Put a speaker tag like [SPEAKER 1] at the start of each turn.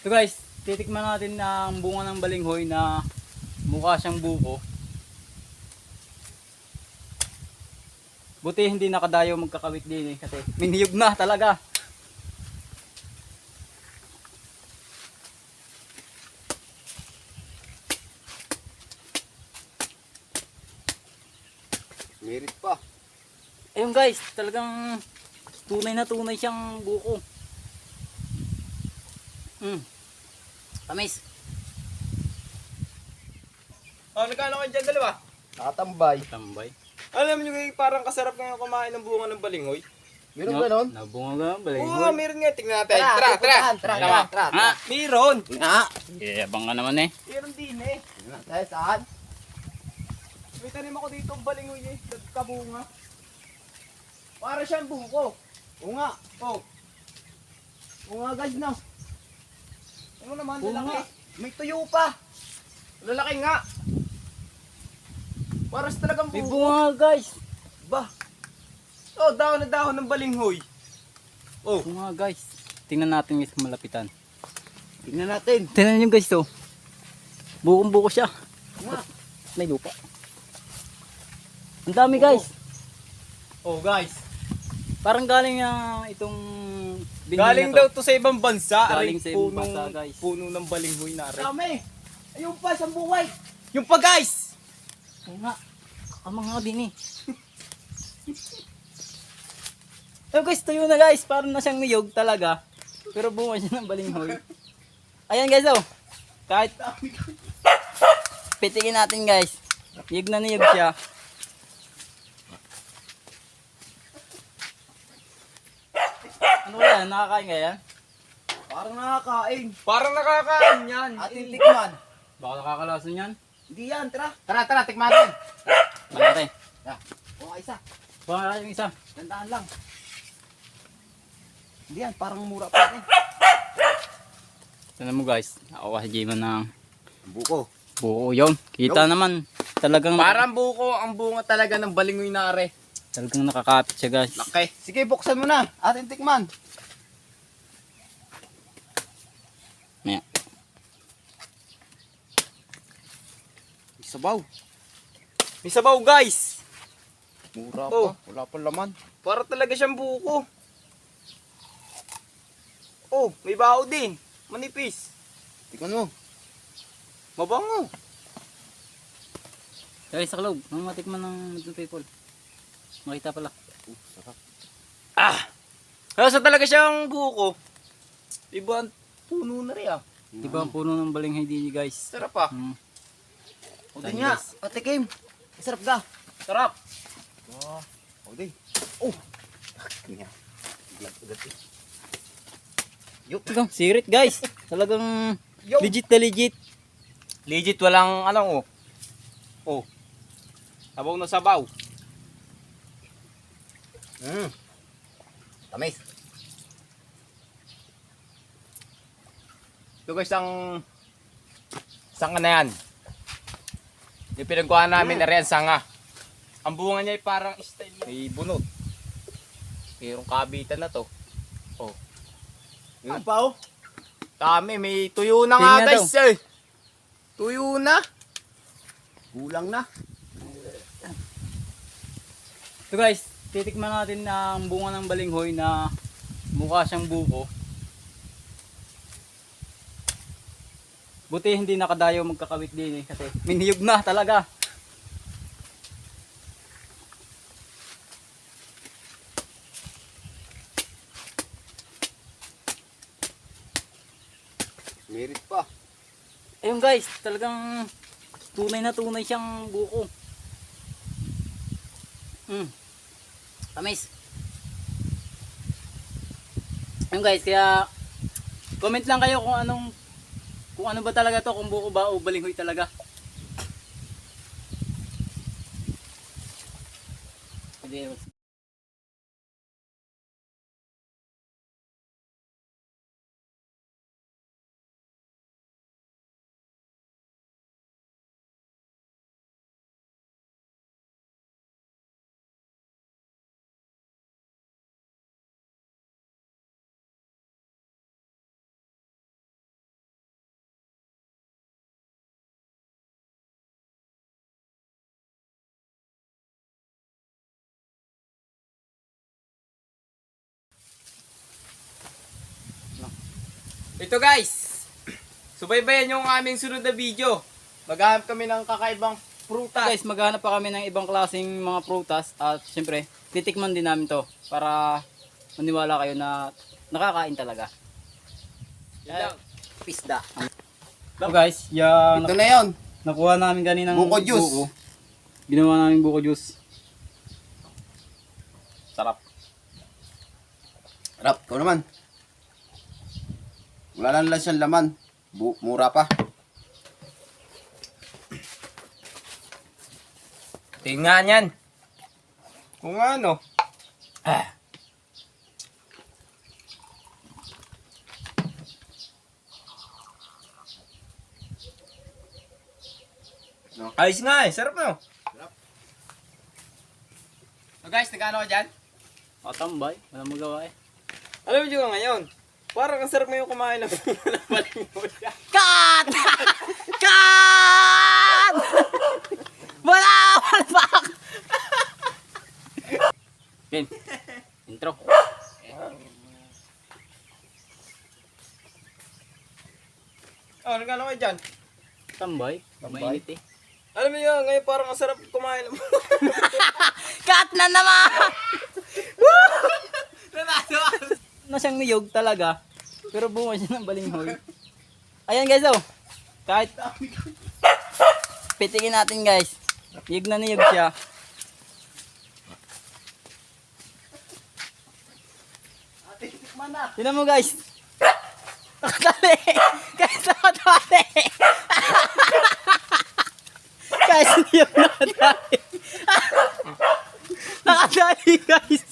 [SPEAKER 1] So guys, titikman natin ang bunga ng balinghoy na mukha siyang buko. Buti hindi nakadayo magkakawit din kasi miniyog na talaga.
[SPEAKER 2] Merit pa.
[SPEAKER 1] Ayun guys, talagang tunay na tunay siyang buko. Tamis.
[SPEAKER 3] Nagkano kayo dyan dalawa?
[SPEAKER 2] Nakatambay.
[SPEAKER 1] Tambay.
[SPEAKER 3] Alam nyo kayo, parang kasarap ngayon kumain ng bunga ng balinghoy.
[SPEAKER 2] Meron ba nun?
[SPEAKER 1] Nabunga ng balinghoy.
[SPEAKER 3] Oo, meron nga. Tingnan natin.
[SPEAKER 2] Tara.
[SPEAKER 1] Ah,
[SPEAKER 3] Meron.
[SPEAKER 1] abang ka naman eh.
[SPEAKER 3] Meron din eh.
[SPEAKER 2] Tayo saan?
[SPEAKER 3] May tanim ako dito ang balinghoy eh. Nagkabunga. Para siyang buko.
[SPEAKER 2] Oo nga.
[SPEAKER 3] Oh.
[SPEAKER 2] Oo nga guys na.
[SPEAKER 3] Ano naman,
[SPEAKER 1] Oo
[SPEAKER 3] lalaki.
[SPEAKER 1] nga.
[SPEAKER 2] May tuyo pa.
[SPEAKER 3] Lalaki nga. Para sa talagang
[SPEAKER 1] May
[SPEAKER 3] buko.
[SPEAKER 1] bunga guys.
[SPEAKER 3] Ba? Oh, dahon na dahon ng balinghoy. Oh.
[SPEAKER 1] Bunga guys. Tingnan natin guys kung malapitan.
[SPEAKER 2] Tingnan natin.
[SPEAKER 1] Tingnan nyo guys to. Bukong buko siya.
[SPEAKER 2] Oo nga.
[SPEAKER 1] May lupa. Ang dami guys.
[SPEAKER 3] Oh, guys.
[SPEAKER 1] Parang galing itong binhi
[SPEAKER 3] Galing
[SPEAKER 1] na to.
[SPEAKER 3] daw to sa ibang bansa.
[SPEAKER 1] Galing
[SPEAKER 3] Aray,
[SPEAKER 1] sa ibang
[SPEAKER 3] punong-
[SPEAKER 1] bansa, guys.
[SPEAKER 3] Puno ng balinghoy na rin.
[SPEAKER 2] Dami. Ayun pa, isang buhay.
[SPEAKER 3] Yung pa guys!
[SPEAKER 1] Oo nga. Kamang nga din eh. Ayun guys, tuyo na guys. Parang na siyang niyog talaga. Pero bunga siya ng balinghoy. Ayan guys oh. Kahit pitikin natin guys. Niyog na niyog siya. Ano kaya? Nakakain kaya yan?
[SPEAKER 2] Parang nakakain.
[SPEAKER 3] Parang nakakain yan.
[SPEAKER 2] Ating tikman.
[SPEAKER 1] Baka nakakalason yan.
[SPEAKER 2] Hindi yan, tara.
[SPEAKER 3] Tara, tikman natin.
[SPEAKER 1] Malaki.
[SPEAKER 2] Oo nga isa.
[SPEAKER 1] Baka yung isa.
[SPEAKER 2] Tandaan lang. Hindi yan, parang mura pa rin.
[SPEAKER 1] Tignan mo guys. Ako kasi Jayman ng
[SPEAKER 2] Buko.
[SPEAKER 1] buo yun. Kita naman. Talagang
[SPEAKER 3] Parang buko ang bunga talaga ng balinghoy na rin.
[SPEAKER 1] talagang nakakapit siya guys.
[SPEAKER 3] Laki.
[SPEAKER 2] Sige, buksan mo na. Ating tikman.
[SPEAKER 1] Ayan.
[SPEAKER 2] Sabaw.
[SPEAKER 3] May sabaw guys.
[SPEAKER 2] Mura
[SPEAKER 3] Oh.
[SPEAKER 2] pa. Wala pa laman.
[SPEAKER 3] Para talaga siyang buko. Oh, may baho din. Manipis.
[SPEAKER 2] Tikman mo.
[SPEAKER 3] Mabango.
[SPEAKER 1] Guys, sa kalog. Ang matikman ng people. Makita pala.
[SPEAKER 2] Sarap.
[SPEAKER 3] Kaya talaga siyang buko. Iba ang puno na rin ah.
[SPEAKER 1] Diba ang puno ng balinghoy din guys.
[SPEAKER 3] Sarap ah.
[SPEAKER 2] O
[SPEAKER 1] Saan,
[SPEAKER 2] din nga.
[SPEAKER 1] guys?
[SPEAKER 2] Patikim. Sarap ka.
[SPEAKER 3] Sarap.
[SPEAKER 2] O din. Oh. Tingnan. Ugat eh.
[SPEAKER 1] Ito, sirit guys. Talagang
[SPEAKER 3] Yo.
[SPEAKER 1] legit na legit.
[SPEAKER 3] Legit walang ano oh. Oh. Sabaw na sabaw.
[SPEAKER 2] Tamis.
[SPEAKER 3] Ito guys ang sanga na yan. Yung pinagkuhan namin na rin sanga. Ang bunga niya ay parang style may bunot. Mayroong kabitan na to. Oh.
[SPEAKER 2] Ano pa oh?
[SPEAKER 3] Dami, may tuyo na nga
[SPEAKER 1] Tingnan
[SPEAKER 3] guys eh. Tuyo na.
[SPEAKER 2] Kulang na.
[SPEAKER 1] Ito guys, titikman natin ang bunga ng balinghoy na mukha siyang buko. Buti hindi nakadayo magkakawit din eh kasi miniyog na talaga.
[SPEAKER 2] Merit pa.
[SPEAKER 1] Ayun guys, talagang tunay na tunay siyang buko. Tamis. Ayun guys, kaya comment lang kayo kung ano ba talaga to, kung buko ba o balinghoy talaga. Hindi,
[SPEAKER 3] Ito guys, subaybayan yung aming sunod na video. Maghahanap kami ng kakaibang prutas.
[SPEAKER 1] Guys, maghanap pa kami ng ibang klaseng mga prutas at syempre, titikman din namin to para maniwala kayo na nakakain talaga.
[SPEAKER 3] Yun lang.
[SPEAKER 2] Pisda.
[SPEAKER 1] So guys, yung
[SPEAKER 2] Ito na yon.
[SPEAKER 1] nakuha namin kaninang
[SPEAKER 2] Buko juice.
[SPEAKER 1] buko. Ginawa namin buko juice. Sarap.
[SPEAKER 2] Rap, ikaw naman. Wala lang siyang laman. Mura pa.
[SPEAKER 3] Tingnan yan. Kung ano.
[SPEAKER 2] No.
[SPEAKER 3] Ayos nga eh, sarap no. So guys, nagano ka dyan?
[SPEAKER 1] Tambay, wala magawa eh.
[SPEAKER 3] Alam mo ngayon, parang ang sarap mo yung kumain ng baling mo siya.
[SPEAKER 1] Cut! Cut! Wala! Palpak! Game. Intro.
[SPEAKER 3] Oh, nagano ka dyan?
[SPEAKER 1] Tambay.
[SPEAKER 2] Tambay?
[SPEAKER 1] Mainit eh.
[SPEAKER 3] Alam mo yun, ngayon parang ang sarap kumain ng
[SPEAKER 1] Cut na naman! Na siyang niyog talaga. Pero bunga siya ng balinghoy. Ayan guys oh. Kahit pitikin natin guys. Niyog na niyog siya. Tignan mo guys. Nakatali. Guys, nakatali. Guys, niyog nakatali. Nakatali guys.